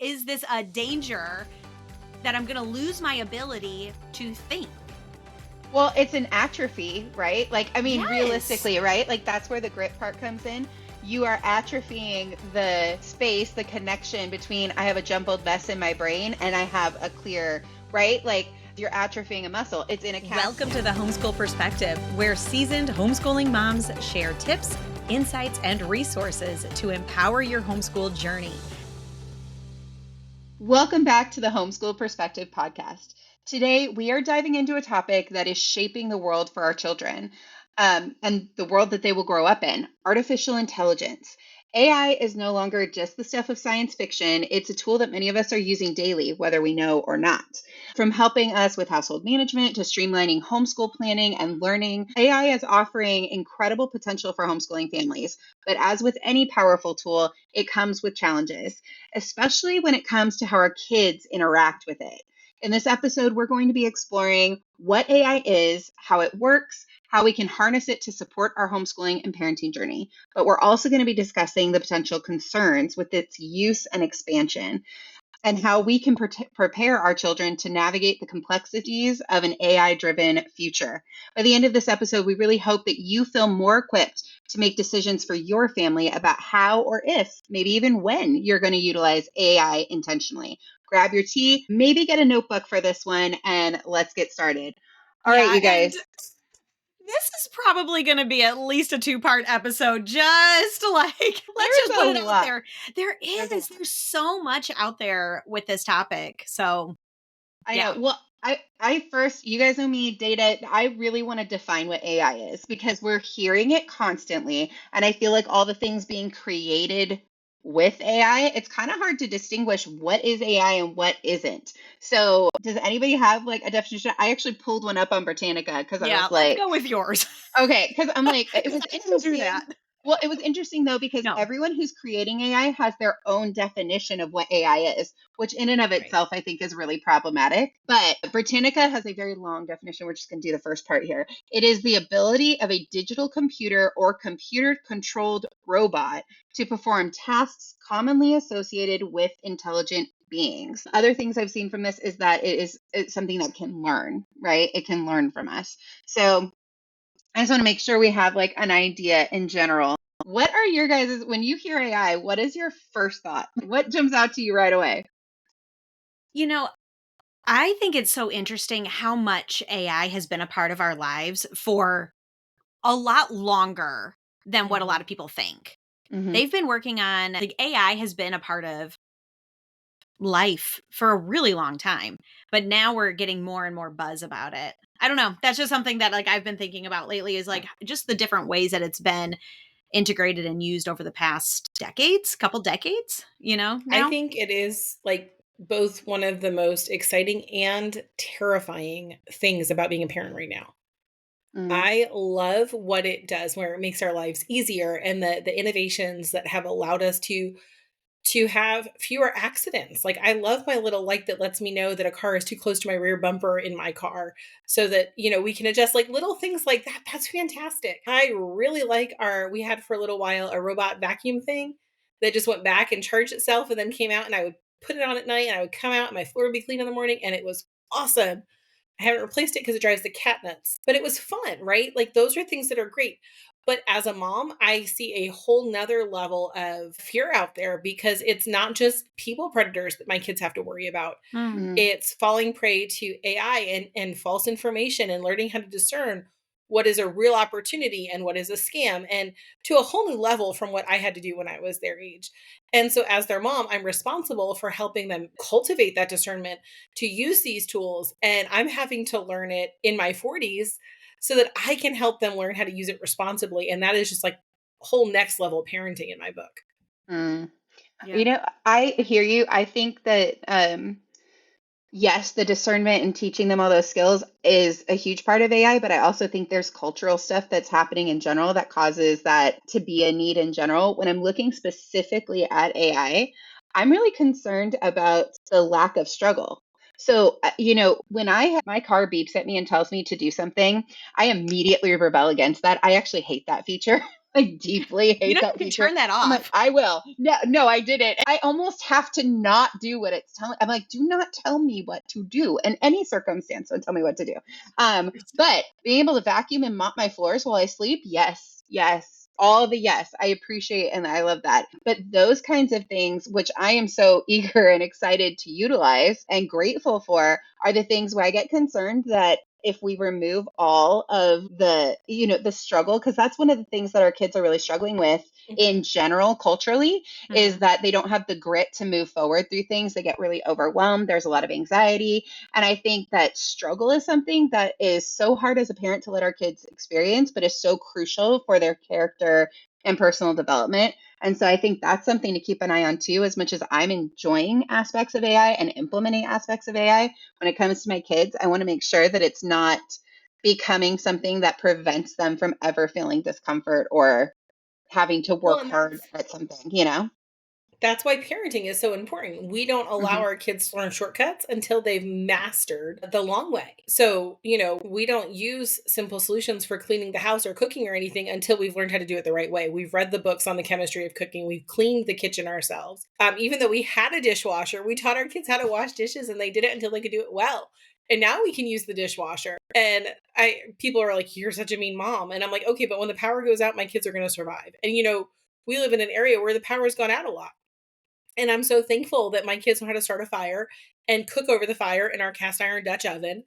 is this a danger that I'm going to lose my ability to think? Well, it's an atrophy, right? Yes. Realistically, right? Like that's where the grit part comes in. You are atrophying the space, the connection between I have a jumbled mess in my brain and I have a clear, right? Like you're atrophying a muscle. It's in a cast. Welcome to the Homeschool Perspective, where seasoned homeschooling moms share tips, insights, and resources to empower your homeschool journey. Welcome back to the Homeschool Perspective podcast. Today, we are diving into a topic that is shaping the world for our children and the world that they will grow up in: artificial intelligence. AI is no longer just the stuff of science fiction. It's a tool that many of us are using daily, whether we know or not. From helping us with household management to streamlining homeschool planning and learning, AI is offering incredible potential for homeschooling families. But as with any powerful tool, it comes with challenges, especially when it comes to how our kids interact with it. In this episode, we're going to be exploring what AI is, how it works, how we can harness it to support our homeschooling and parenting journey. But we're also going to be discussing the potential concerns with its use and expansion, and how we can prepare our children to navigate the complexities of an AI-driven future. By the end of this episode, we really hope that you feel more equipped to make decisions for your family about how or if, maybe even when, you're going to utilize AI intentionally. Grab your tea, maybe get a notebook for this one, and let's get started. All right, you guys. This is probably going to be at least a 2-part episode, just like, let's just put it out there. There's so much out there with this topic. So, I know. Well, I first, you guys know me, data. I really want to define what AI is because we're hearing it constantly. And I feel like all the things being created with AI, it's kind of hard to distinguish what is AI and what isn't. So, does anybody have like a definition? I actually pulled one up on Britannica because I was let's like, go with yours. okay, because I'm like, it was I didn't do interesting. that. Well, it was interesting though, because No. everyone who's creating AI has their own definition of what AI is, which in and of itself, I think is really problematic. But Britannica has a very long definition. We're just going to do the first part here. It is the ability of a digital computer or computer controlled robot to perform tasks commonly associated with intelligent beings. Other things I've seen from this is that it's something that can learn, right? It can learn from us. So I just want to make sure we have like an idea in general. What are your guys', when you hear AI, what is your first thought? What jumps out to you right away? You know, I think it's so interesting how much AI has been a part of our lives for a lot longer than what a lot of people think. Mm-hmm. They've been working on, like, AI has been a part of life for a really long time, but now we're getting more and more buzz about it. I don't know. That's just something that, like, I've been thinking about lately, is like just the different ways that it's been integrated and used over the past couple decades, I now. think it is like both one of the most exciting and terrifying things about being a parent right now. Mm-hmm. I love what it does where it makes our lives easier and the innovations that have allowed us to have fewer accidents. Like I love my little light that lets me know that a car is too close to my rear bumper in my car so that, we can adjust like little things like that. That's fantastic. I really like we had for a little while a robot vacuum thing that just went back and charged itself and then came out, and I would put it on at night and I would come out and my floor would be clean in the morning, and it was awesome. I haven't replaced it because it drives the cat nuts, but it was fun, right? Like those are things that are great. But as a mom, I see a whole nother level of fear out there because it's not just people predators that my kids have to worry about. Mm. It's falling prey to AI and false information and learning how to discern what is a real opportunity and what is a scam, and to a whole new level from what I had to do when I was their age. And so as their mom, I'm responsible for helping them cultivate that discernment to use these tools. And I'm having to learn it in my 40s so that I can help them learn how to use it responsibly. And that is just like whole next level parenting in my book. Mm. Yeah. I hear you. I think that, yes, the discernment and teaching them all those skills is a huge part of AI, but I also think there's cultural stuff that's happening in general that causes that to be a need in general. When I'm looking specifically at AI, I'm really concerned about the lack of struggle. So, when my car beeps at me and tells me to do something, I immediately rebel against that. I actually hate that feature. I deeply You hate know, that you can feature. turn that I'm like, off. I will. No, no, I didn't. I almost have to not do what it's telling. I'm like, do not tell me what to do in any circumstance. Don't tell me what to do. But being able to vacuum and mop my floors while I sleep, yes, yes. All the yes, I appreciate and I love that. But those kinds of things, which I am so eager and excited to utilize and grateful for, are the things where I get concerned that if we remove all of the, the struggle, because that's one of the things that our kids are really struggling with in general culturally, is Mhm. that they don't have the grit to move forward through things. They get really overwhelmed. There's a lot of anxiety. And I think that struggle is something that is so hard as a parent to let our kids experience, but is so crucial for their character and personal development. And so I think that's something to keep an eye on too, as much as I'm enjoying aspects of AI and implementing aspects of AI. When it comes to my kids, I want to make sure that it's not becoming something that prevents them from ever feeling discomfort or having to Well, work and hard at something. that's why parenting is so important. We don't allow Hmm. our kids to learn shortcuts until they've mastered the long way. So, we don't use simple solutions for cleaning the house or cooking or anything until we've learned how to do it the right way. We've read the books on the chemistry of cooking. We've cleaned the kitchen ourselves. Even though we had a dishwasher, we taught our kids how to wash dishes and they did it until they could do it well. And now we can use the dishwasher. And people are like, "You're such a mean mom." And I'm like, "Okay, but when the power goes out, my kids are going to survive." And we live in an area where the power has gone out a lot. And I'm so thankful that my kids know how to start a fire and cook over the fire in our cast iron Dutch oven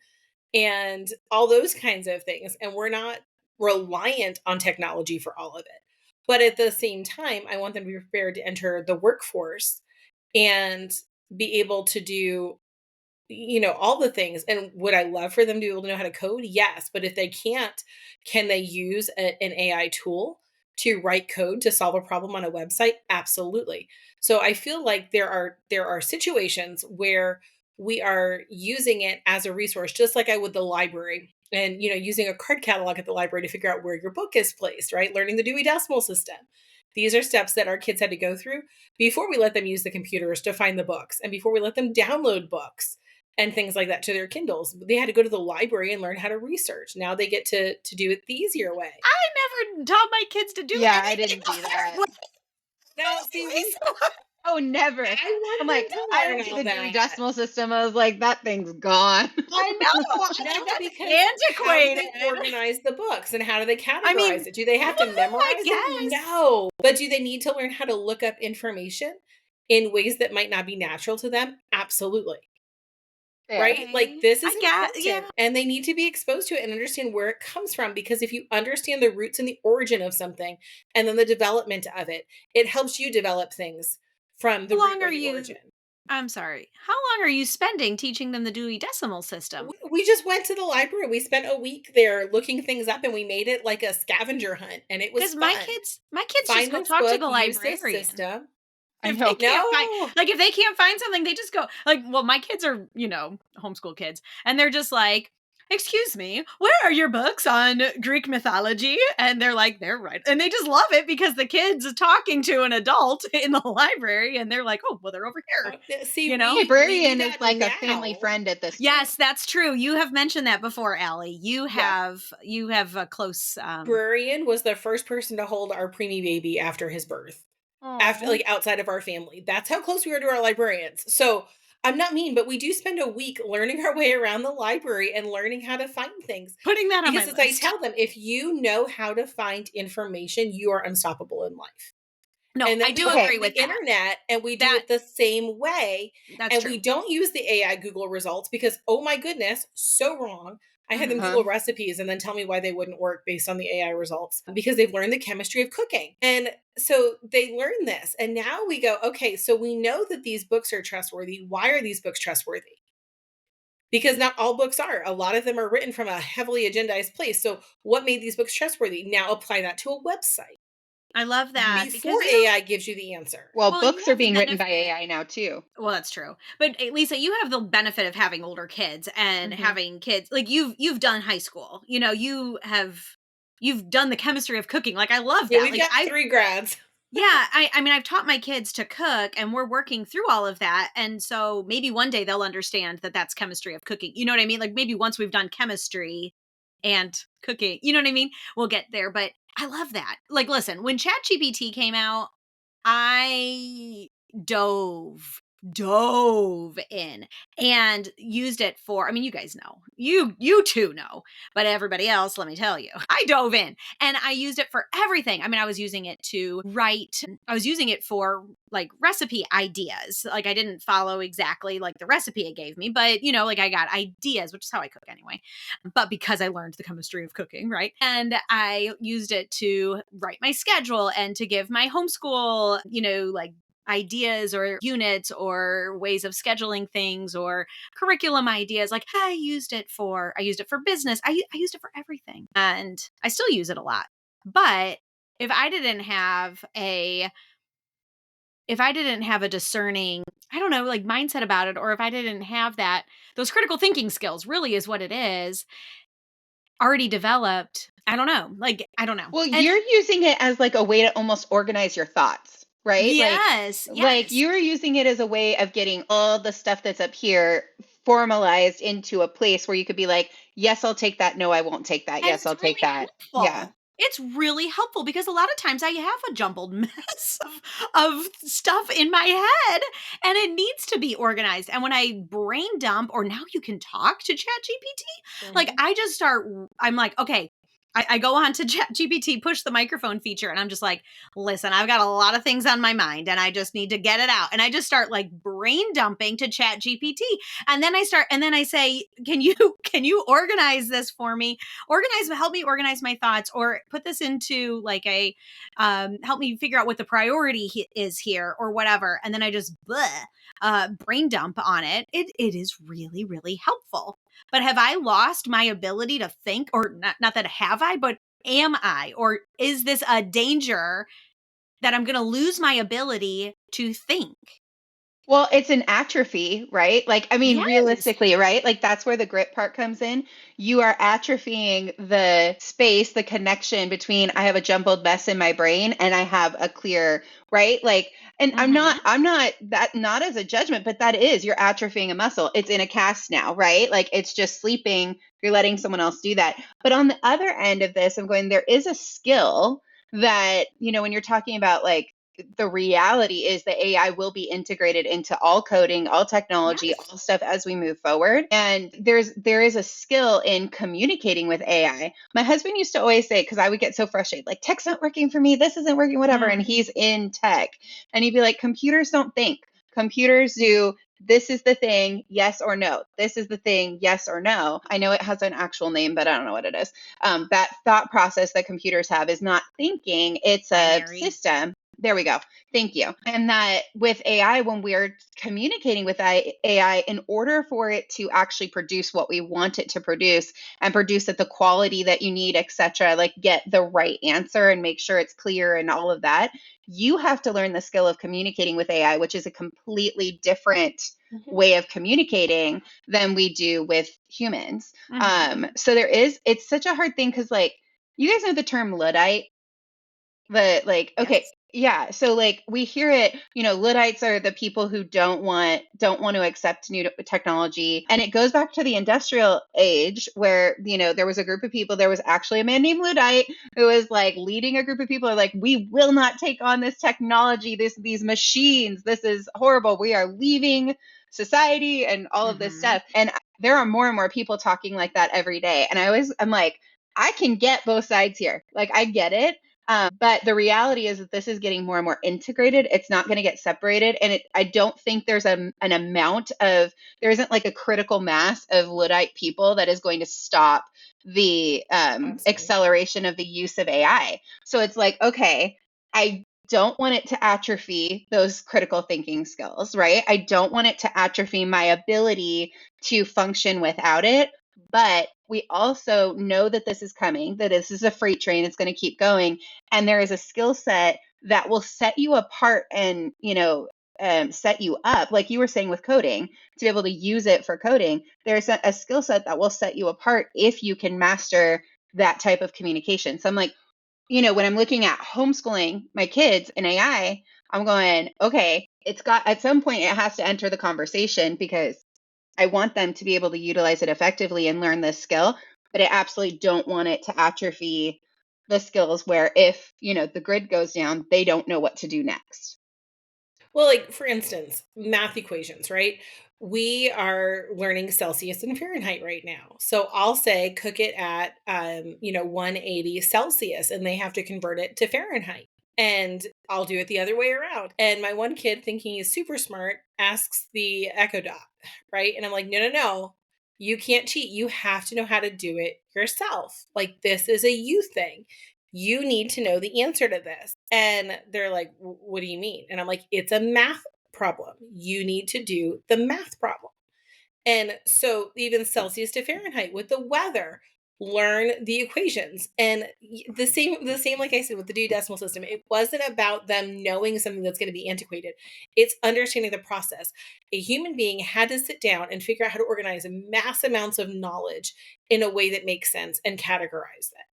and all those kinds of things. And we're not reliant on technology for all of it. But at the same time, I want them to be prepared to enter the workforce and be able to do all the things. And would I love for them to be able to know how to code? Yes. But if they can't, can they use an AI tool to write code to solve a problem on a website? Absolutely. So I feel like there are situations where we are using it as a resource, just like I would the library. And using a card catalog at the library to figure out where your book is placed, right? Learning the Dewey Decimal System. These are steps that our kids had to go through before we let them use the computers to find the books and before we let them download books and things like that to their Kindles. They had to go to the library and learn how to research. Now they get to do it the easier way. I never taught my kids to do Yeah, I anything didn't the do hard that. way. Now, Don't see, make me so hard. Oh, never. I I'm wanted like, them to I learn went to all the Dewey that. Decimal System. I was like, that thing's gone. I know. I No, think that's because how do they antiquated. organize the books and how do they I mean, categorize it? Do they have to woohoo, I memorize it? guess. No. But do they need to learn how to look up information in ways that might not be natural to them? Absolutely. Fair. Right? Like, Okay. this is I guess, important, yeah. and they need to be exposed to it and understand where it comes from, because if you understand the roots and the origin of something, and then the development of it, it helps you develop things from the How root long or are the you origin. I'm sorry. How long are you spending teaching them the Dewey Decimal System? We just went to the library, we spent a week there looking things up, and we made it like a scavenger hunt, and it was Because my fun. kids my kids just Find go this talk to book, the use this librarian. system. I If they know. can't find No. like, if they can't find something, they just go like, well, my kids are, homeschool kids, and they're just like, "Excuse me, where are your books on Greek mythology?" And they're like, "They're right." And they just love it because the kid's talking to an adult in the library, and they're like, "Oh, well, they're over here," See, you know? we do Librarian is that like a family now. friend at this point. Yes, that's true. You have mentioned that before, Allie. You Yes. have a close, Librarian was the first person to hold our preemie baby after his birth. After, Oh. like, outside of our family. That's how close we are to our librarians. So, I'm not mean, but we do spend a week learning our way around the library and learning how to find things. putting that on my Because as I list. tell them, if you know how to find information, you are unstoppable in life. No, And then I we do go Okay. agree to the with that. internet and we do That it the same way. that's And true. we don't use the AI Google results because, oh my goodness, so wrong. I had them Mhm. Uh-huh. Google recipes and then tell me why they wouldn't work based on the AI results because they've learned the chemistry of cooking. And so they learn this. And now we go, okay, so we know that these books are trustworthy. Why are these books trustworthy? Because not all books are. A lot of them are written from a heavily agendized place. So, what made these books trustworthy? Now apply that to a website I love that because before AI gives you the answer. Well, you books are have the being written by benefit. AI now too. Well, that's true. But Lisa, you have the benefit of having older kids and Hmm. having kids like you've done high school. You've done the chemistry of cooking. Like I love Yeah, that. we've Like got I 3 grads. yeah, I mean I've taught my kids to cook and we're working through all of that and so maybe one day they'll understand that that's chemistry of cooking. You know what I mean? Like maybe once we've done chemistry and cooking, you know what I mean? We'll get there, but I love that. Like, listen, when ChatGPT came out, I dove in and used it for, I mean, you guys know. You two know, but everybody else, let me tell you. I dove in and I used it for everything. I mean, I was using it to write, I was using it for like recipe ideas. Like I didn't follow exactly like the recipe it gave me, but like I got ideas, which is how I cook anyway. But because I learned the chemistry of cooking, right? And I used it to write my schedule and to give my homeschool, like ideas or units or ways of scheduling things or curriculum ideas. Like I used it for business. I used it for everything. And I still use it a lot. But if I didn't have a discerning, I don't know, like mindset about it, or if I didn't have those critical thinking skills, really is what it is, already developed, I don't know. Like, I don't know. Well, And you're using it as like a way to almost organize your thoughts, right? yes, Like yes. you're using it as a way of getting all the stuff that's up here formalized into a place where you could be like, yes, I'll take that. No, I won't take that. And Yes, it's I'll take really that. Yeah. helpful. It's really helpful because a lot of times I have a jumbled mess of stuff in my head and it needs to be organized. And when I brain dump, or now you can talk to ChatGPT, like Mhm. I just start, I'm like, okay, I go on to ChatGPT, push the microphone feature, and I'm just like, listen, I've got a lot of things on my mind and I just need to get it out. And I just start like brain dumping to ChatGPT. And then I say, can you organize this for me? Help me organize my thoughts, or put this into like help me figure out what the priority is here, or whatever. And then I just brain dump on it. It is really, really helpful. But have I lost my ability to think? Or not that have I, but am I? Or is this a danger that I'm going to lose my ability to think? Well, it's an atrophy, right? Like, I mean, Yes. realistically, right? Like, that's where the grit part comes in. You are atrophying the space, the connection between I have a jumbled mess in my brain and I have a clear, right? Like, and Mm-hmm. I'm not that, not as a judgment, but that is, you're atrophying a muscle. It's in a cast now, right? Like, it's just sleeping. You're letting someone else do that. But on the other end of this, I'm going, there is a skill that, when you're talking about like, the reality is that AI will be integrated into all coding, all technology, Yes. all stuff as we move forward. And there is a skill in communicating with AI. My husband used to always say, because I would get so frustrated, like tech's not working for me, this isn't working, whatever. And Mm. he's in tech. And he'd be like, computers don't think. Computers do this is the thing, yes or no. This is the thing, yes or no. I know it has an actual name, but I don't know what it is. That thought process that computers have is not thinking, it's a Binary. system. There we go. Thank you. And that with AI, when we're communicating with AI, in order for it to actually produce what we want it to produce and produce at the quality that you need, etc., like get the right answer and make sure it's clear and all of that, you have to learn the skill of communicating with AI, which is a completely different Mhm. way of communicating than we do with humans. Mm-hmm. So it's such a hard thing because, like, you guys know the term Luddite, but like, okay, Yes. yeah. So like we hear it, Luddites are the people who don't want to accept new technology. And it goes back to the industrial age where, there was a group of people, there was actually a man named Luddite who was like leading a group of people who are like, we will not take on this technology, these machines. This is horrible. We are leaving society and all of this Mm-hmm. stuff. And there are more and more people talking like that every day. And I'm like, I can get both sides here. Like I get it. But the reality is that this is getting more and more integrated. It's not going to get separated. And I don't think there's an amount of, there isn't like a critical mass of Luddite people that is going to stop the Absolutely. acceleration of the use of AI. So it's like, okay, I don't want it to atrophy those critical thinking skills, right? I don't want it to atrophy my ability to function without it. But we also know that this is coming, that this is a freight train, it's going to keep going. And there is a skill set that will set you apart and, set you up, like you were saying with coding, to be able to use it for coding. There's a skill set that will set you apart if you can master that type of communication. So I'm like, when I'm looking at homeschooling my kids in AI, I'm going, okay, it's got, at some point it has to enter the conversation because I want them to be able to utilize it effectively and learn this skill, but I absolutely don't want it to atrophy the skills where if, the grid goes down, they don't know what to do next. Well, like for instance, math equations, right? We are learning Celsius and Fahrenheit right now. So I'll say cook it at 180 Celsius and they have to convert it to Fahrenheit. And I'll do it the other way around. And my one kid, thinking he's super smart, asks the Echo Dot, right? And I'm like, no, no, no. You can't cheat. You have to know how to do it yourself. Like, this is a you thing. You need to know the answer to this. And they're like, what do you mean? And I'm like, it's a math problem. You need to do the math problem. And so even Celsius to Fahrenheit with the weather, learn the equations. And the same like I said with the Dewey Decimal System, it wasn't about them knowing something that's going to be antiquated. It's understanding the process. A human being had to sit down and figure out how to organize mass amounts of knowledge in a way that makes sense and categorize it.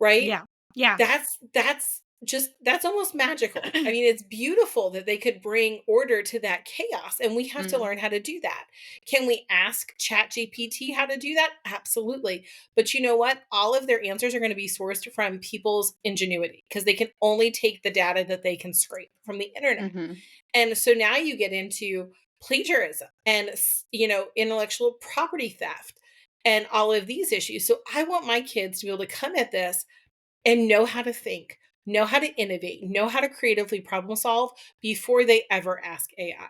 Right? Yeah. Yeah. That's almost magical. I mean, it's beautiful that they could bring order to that chaos, and we have to Mm-hmm. learn how to do that. Can we ask ChatGPT how to do that? Absolutely. But you know what? All of their answers are going to be sourced from people's ingenuity because they can only take the data that they can scrape from the internet. Mm-hmm. And so now you get into plagiarism and intellectual property theft and all of these issues. So I want my kids to be able to come at this and know how to think, know how to innovate, know how to creatively problem solve before they ever ask AI.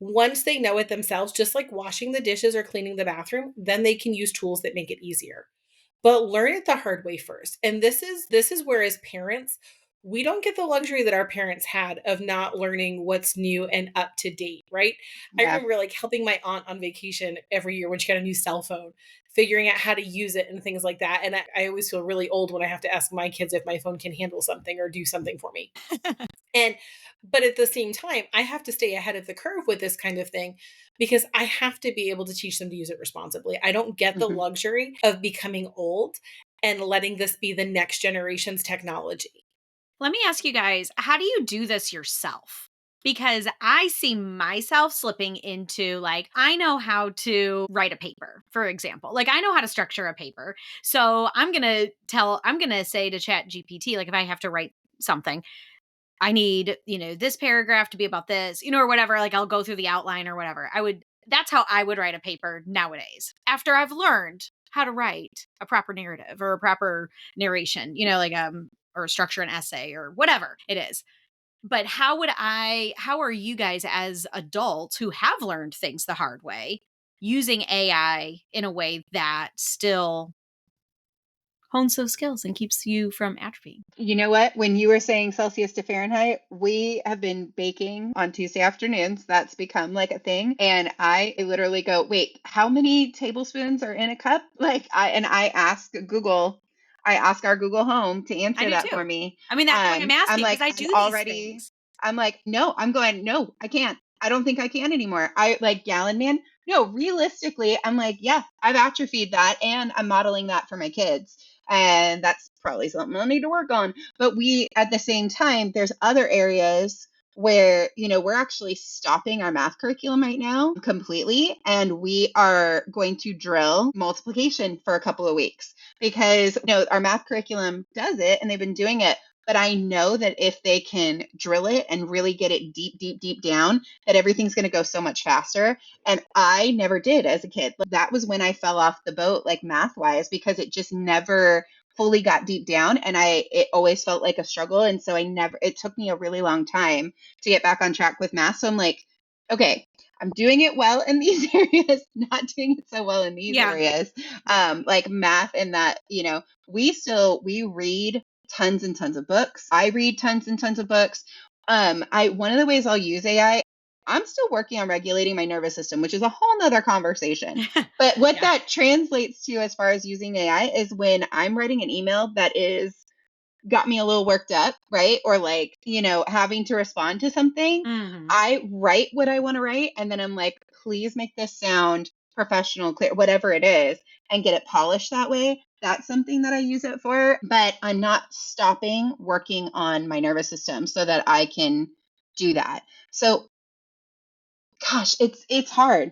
Once they know it themselves, just like washing the dishes or cleaning the bathroom, then they can use tools that make it easier. But learn it the hard way first. And this is where as parents, we don't get the luxury that our parents had of not learning what's new and up to date, right? I Yeah. remember like helping my aunt on vacation every year when she got a new cell phone, figuring out how to use it and things like that. And I always feel really old when I have to ask my kids if my phone can handle something or do something for me. And but at the same time, I have to stay ahead of the curve with this kind of thing because I have to be able to teach them to use it responsibly. I don't get the Mm-hmm. luxury of becoming old and letting this be the next generation's technology. Let me ask you guys, how do you do this yourself? Because I see myself slipping into like, I know how to write a paper, for example. Like, I know how to structure a paper. So I'm going to say to Chat GPT, like, if I have to write something, I need, this paragraph to be about this, or whatever. Like, I'll go through the outline or whatever. That's how I would write a paper nowadays after I've learned how to write a proper narrative or a proper narration, or structure an essay or whatever it is. But how are you guys as adults who have learned things the hard way using AI in a way that still hones those skills and keeps you from atrophying? You know what? When you were saying Celsius to Fahrenheit, we have been baking on Tuesday afternoons. That's become like a thing. And I literally go, wait, how many tablespoons are in a cup? I ask our Google Home to I answer do that for too. me. I mean, that's why I'm I'm asking because like, I I'm do these already, things. I'm like, no, I'm going, no, I can't. I don't think I can anymore. I like Gallon Man. No, realistically, I'm like, yeah, I've atrophied that and I'm modeling that for my kids. And that's probably something I'll need to work on. But at the same time, there's other areas where, we're actually stopping our math curriculum right now completely. And we are going to drill multiplication for a couple of weeks because, our math curriculum does it and they've been doing it. But I know that if they can drill it and really get it deep, deep, deep down, that everything's going to go so much faster. And I never did as a kid. That was when I fell off the boat, like math wise, because it just never fully got deep down. And it always felt like a struggle. And so it took me a really long time to get back on track with math. So I'm like, okay, I'm doing it well in these areas, not doing it so well in these Yeah. areas. Yeah. Like math and that, we read tons and tons of books. I read tons and tons of books. One of the ways I'll use AI, I'm still working on regulating my nervous system, which is a whole nother conversation. But what Yeah. that translates to as far as using AI is when I'm writing an email that is got me a little worked up, right? Or like, having to respond to something, Mhm. I write what I want to write. And then I'm like, please make this sound professional, clear, whatever it is, and get it polished that way. That's something that I use it for. But I'm not stopping working on my nervous system so that I can do that. So, gosh, it's hard.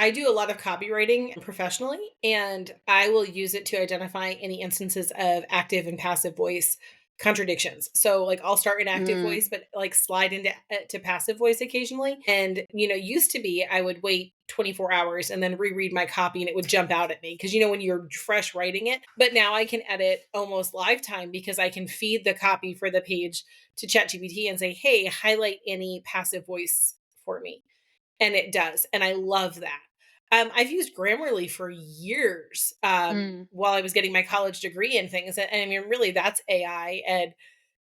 I do a lot of copywriting professionally, and I will use it to identify any instances of active and passive voice contradictions. So like I'll start in active Mm, voice, but like slide into to passive voice occasionally. And used to be I would wait 24 hours and then reread my copy and it would jump out at me because when you're fresh writing it. But now I can edit almost lifetime because I can feed the copy for the page to ChatGPT and say, "Hey, highlight any passive voice for me." And it does. And I love that. I've used Grammarly for years mm. while I was getting my college degree and things. And I mean, really, that's AI. And,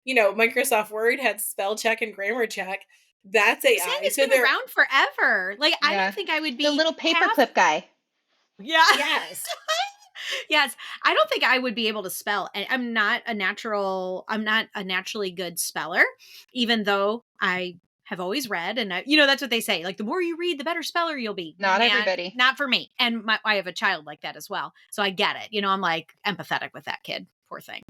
Microsoft Word had spell check and grammar check. That's I'm saying AI. it's So been they're, around forever. Like, I Yeah. don't think I would The be little half. paperclip guy. Yeah. yes. Yes, I don't think I would be able to spell. And I'm not a naturally good speller, even though I have always read. And that's what they say. Like, the more you read, the better speller you'll be. Not And everybody. not for me. And I have a child like that as well. So I get it. I'm like empathetic with that kid. Poor thing.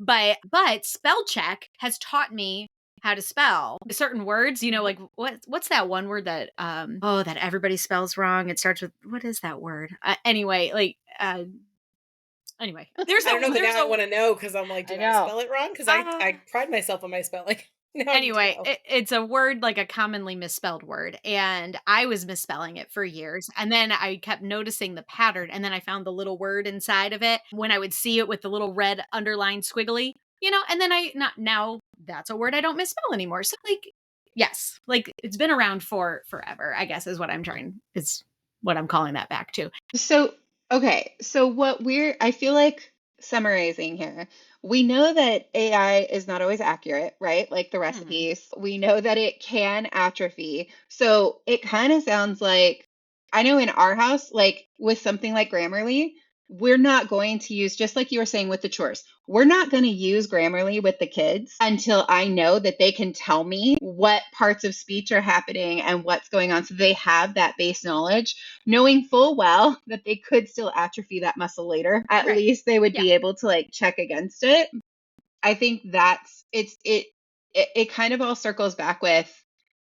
But spell check has taught me how to spell certain words, like what's that one word that that everybody spells wrong? It starts with, what is that word? Anyway, like anyway, I don't know, but there's now I a want to know because I'm like, I did I know. spell it wrong? Because uh, I pride myself on my spelling. Now I need to anyway, know. it's a word, like a commonly misspelled word, and I was misspelling it for years, and then I kept noticing the pattern, and then I found the little word inside of it when I would see it with the little red underlined squiggly, and then I not now that's a word I don't misspell anymore. So like, yes, like it's been around for forever, I guess is what I'm calling that back to. So, okay. So I feel like summarizing here, we know that AI is not always accurate, right? Like the Mhm. recipes. We know that it can atrophy. So it kind of sounds like, I know in our house, like with something like Grammarly, we're not going to use, just like you were saying with the chores, we're not going to use Grammarly with the kids until I know that they can tell me what parts of speech are happening and what's going on. So they have that base knowledge, knowing full well that they could still atrophy that muscle later. At Right. least they would Yeah. be able to like check against it. I think it kind of all circles back with,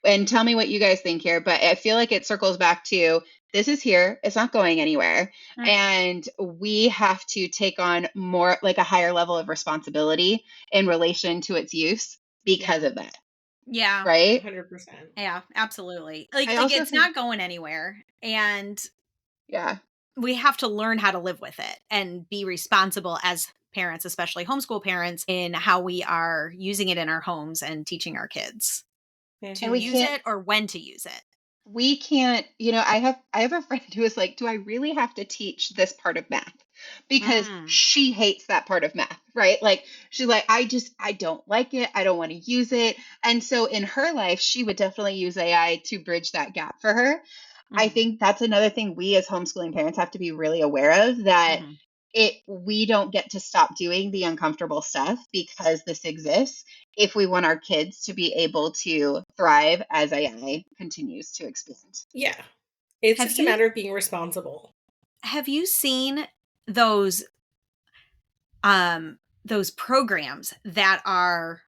and tell me what you guys think here, but I feel like it circles back to, this is here, it's not going anywhere. Mhm. And we have to take on more, like a higher level of responsibility in relation to its use because Yeah. of that, Yeah. right? 100%. Yeah, absolutely. Like I like also it's think, not going anywhere, and yeah. we have to learn how to live with it and be responsible as parents, especially homeschool parents, in how we are using it in our homes and teaching our kids to And we Mhm. use can't it or when to use it. we can't, I have a friend who is like, do I really have to teach this part of math? Because Mm, she hates that part of math, right? Like she's like, I don't like it. I don't want to use it. And so in her life, she would definitely use AI to bridge that gap for her. I mhm, think that's another thing we as homeschooling parents have to be really aware of, that mhm. we don't get to stop doing the uncomfortable stuff because this exists, if we want our kids to be able to thrive as AI continues to expand. Yeah. It's Have just a you matter of being responsible. have you seen those those programs that are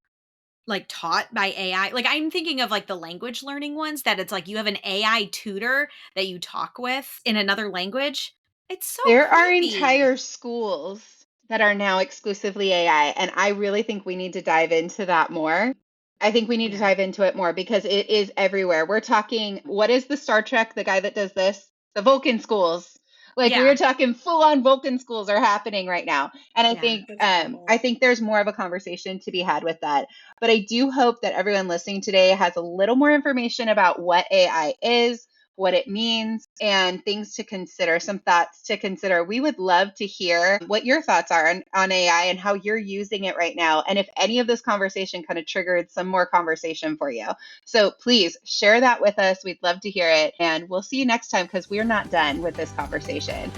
like taught by AI? Like, I'm thinking of like the language learning ones that it's like you have an AI tutor that you talk with in another language. It's so There are creepy. entire schools that are now exclusively AI, and I really think we need to dive into that more. I think we need to Yeah. dive into it more because it is everywhere. We're talking, what is the Star Trek, the guy that does this? The Vulcan schools. Like we Yeah. are talking full on Vulcan schools are happening right now. And Yeah. That's I awful. think there's more of a conversation to be had with that. But I do hope that everyone listening today has a little more information about what AI is, what it means, and things to consider, some thoughts to consider. We would love to hear what your thoughts are on AI and how you're using it right now. And if any of this conversation kind of triggered some more conversation for you. So please share that with us. We'd love to hear it. And we'll see you next time because we're not done with this conversation.